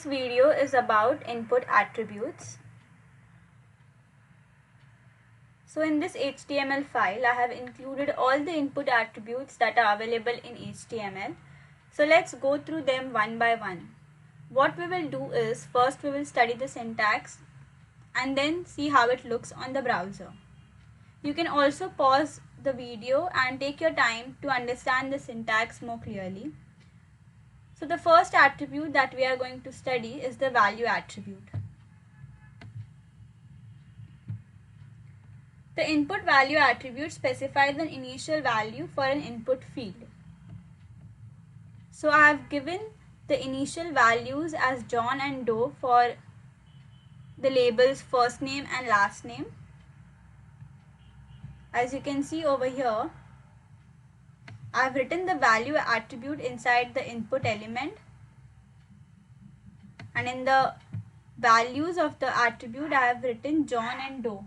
video is about input attributes. So in this HTML file, I have included all the input attributes that are available in HTML. So let's go through them one by one. What we will do is, first we will study the syntax and then see how it looks on the browser. You can also pause the video and take your time to understand the syntax more clearly. So the first attribute that we are going to study is the value attribute. The input value attribute specifies an initial value for an input field. So I have given the initial values as John and Doe for the labels first name and last name. As you can see over here, I have written the value attribute inside the input element, and in the values of the attribute I have written John and Doe.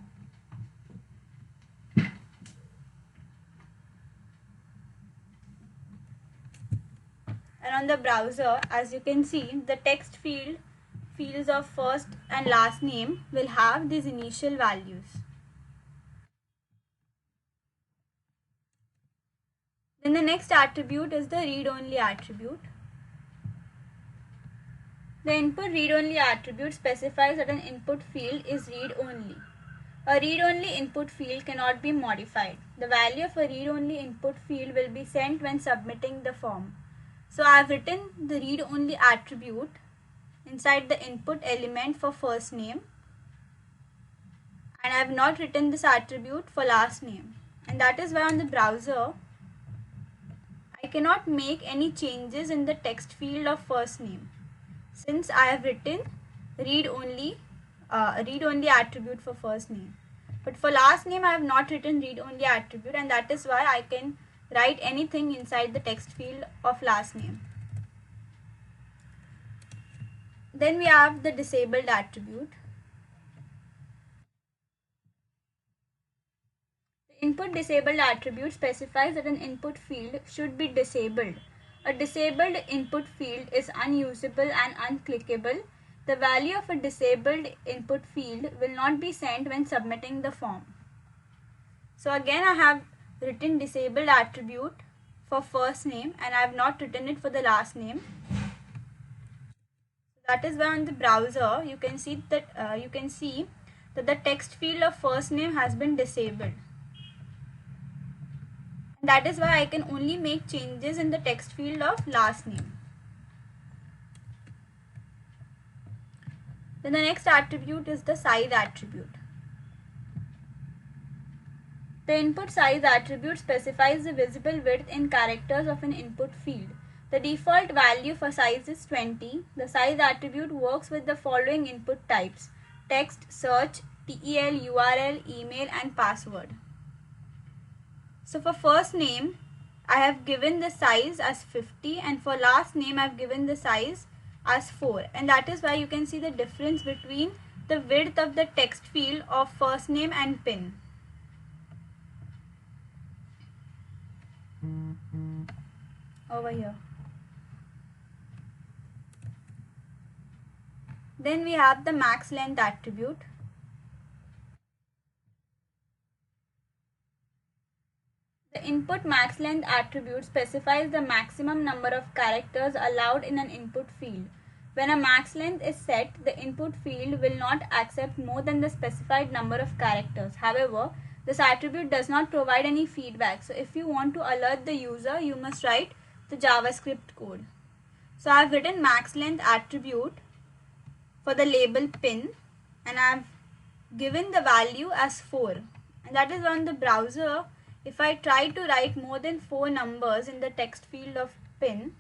And on the browser, as you can see, the text fields of first and last name will have these initial values. Then the next attribute is the read-only attribute. The input read-only attribute specifies that an input field is read-only. A read-only input field cannot be modified. The value of a read-only input field will be sent when submitting the form. So I have written the read-only attribute inside the input element for first name, and I have not written this attribute for last name. And that is why on the browser I cannot make any changes in the text field of first name, since I have written read-only attribute for first name. But for last name I have not written read-only attribute, and that is why I can write anything inside the text field of last name. Then we have the disabled attribute. The input disabled attribute specifies that an input field should be disabled. A disabled input field is unusable and unclickable. The value of a disabled input field will not be sent when submitting the form. So again I have written disabled attribute for first name, and I have not written it for the last name. That is why on the browser you can see that the text field of first name has been disabled. And that is why I can only make changes in the text field of last name. Then the next attribute is the size attribute. The input size attribute specifies the visible width in characters of an input field. The default value for size is 20. The size attribute works with the following input types: text, search, TEL, URL, email, and password. So for first name, I have given the size as 50, and for last name I have given the size as 4. And that is why you can see the difference between the width of the text field of first name and PIN. Over here. Then we have the max length attribute. The input max length attribute specifies the maximum number of characters allowed in an input field. When a max length is set, the input field will not accept more than the specified number of characters. However, this attribute does not provide any feedback. So if you want to alert the user, you must write the JavaScript code. So I have written max length attribute for the label PIN, and I have given the value as 4. And that is on the browser. If I try to write more than 4 numbers in the text field of PIN,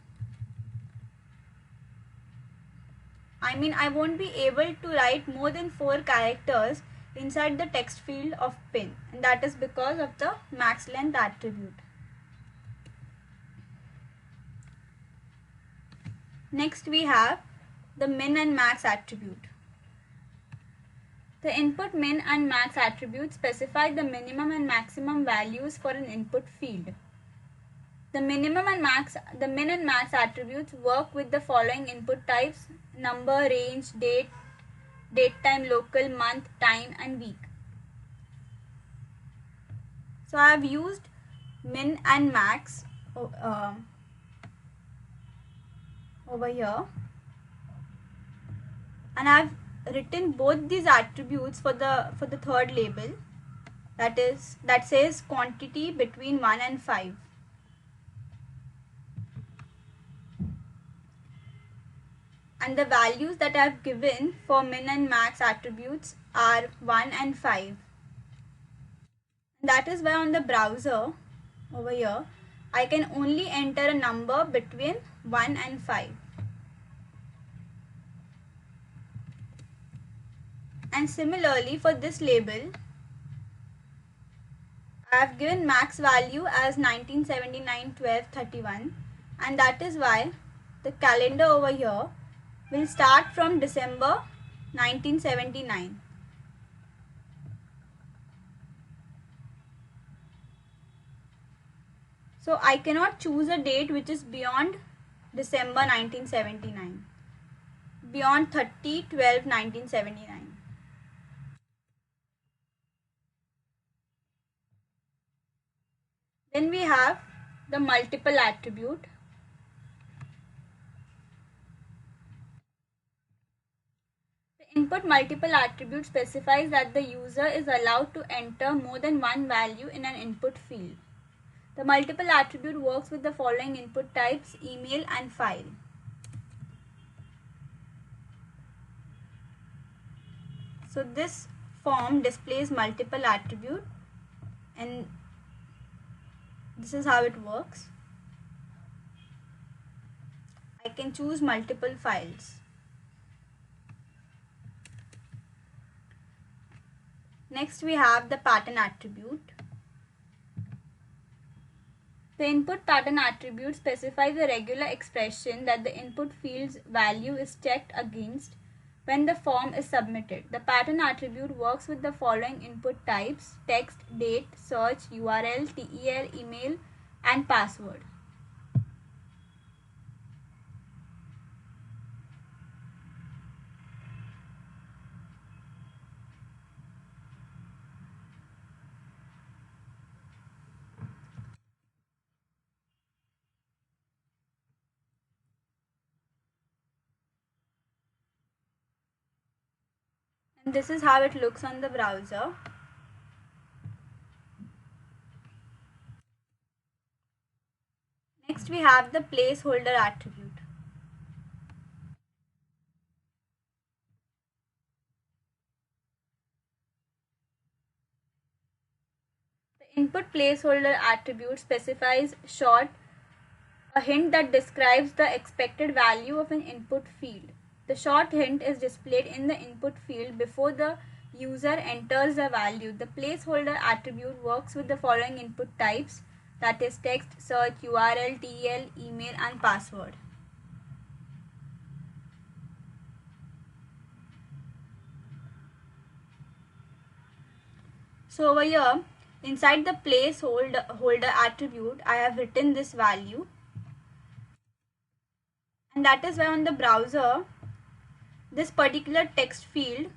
I won't be able to write more than 4 characters inside the text field of PIN, and that is because of the max length attribute. Next we have the min and max attribute. The input min and max attributes specify the minimum and maximum values for an input field. The min and max attributes work with the following input types: number, range, date, time, local, month, time and week. So I have used min and max over here, and I've written both these attributes for the third label, that says quantity between 1 and 5. And the values that I've given for min and max attributes are 1 and 5. That is why on the browser over here, I can only enter a number between 1 and 5. And similarly for this label, I have given max value as 1979-12-31, and that is why the calendar over here will start from December 1979. So I cannot choose a date which is beyond December 1979, beyond 30-12-1979. Then we have the multiple attribute. The input multiple attribute specifies that the user is allowed to enter more than one value in an input field. The multiple attribute works with the following input types: email and file. So this form displays multiple attribute, and this is how it works. I can choose multiple files. Next we have the pattern attribute. The input pattern attribute specifies a regular expression that the input field's value is checked against when the form is submitted. The pattern attribute works with the following input types: text, date, search, URL, TEL, email, and password. And this is how it looks on the browser. Next we have the placeholder attribute. The input placeholder attribute specifies a hint that describes the expected value of an input field. The short hint is displayed in the input field before the user enters the value. The placeholder attribute works with the following input types, that is text, search, URL, TEL, email, and password. So over here, inside the placeholder attribute, I have written this value, and that is why on the browser, this particular text field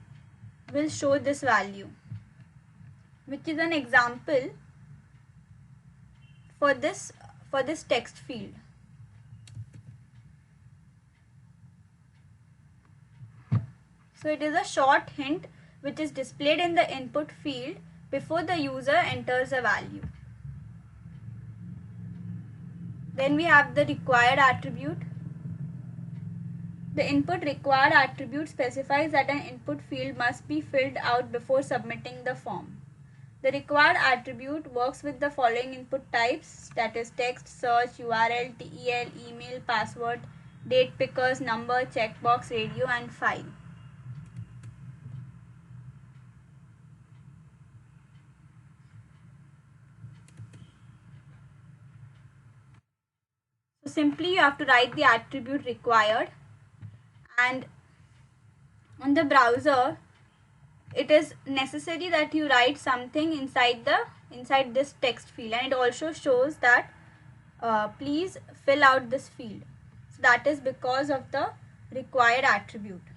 will show this value, which is an example for this text field. So it is a short hint which is displayed in the input field before the user enters a value. Then we have the required attribute. The input required attribute specifies that an input field must be filled out before submitting the form. The required attribute works with the following input types, that is text, search, URL, TEL, email, password, date pickers, number, checkbox, radio, and file. So simply you have to write the attribute required, and on the browser it is necessary that you write something inside this text field, and it also shows that please fill out this field. So that is because of the required attribute.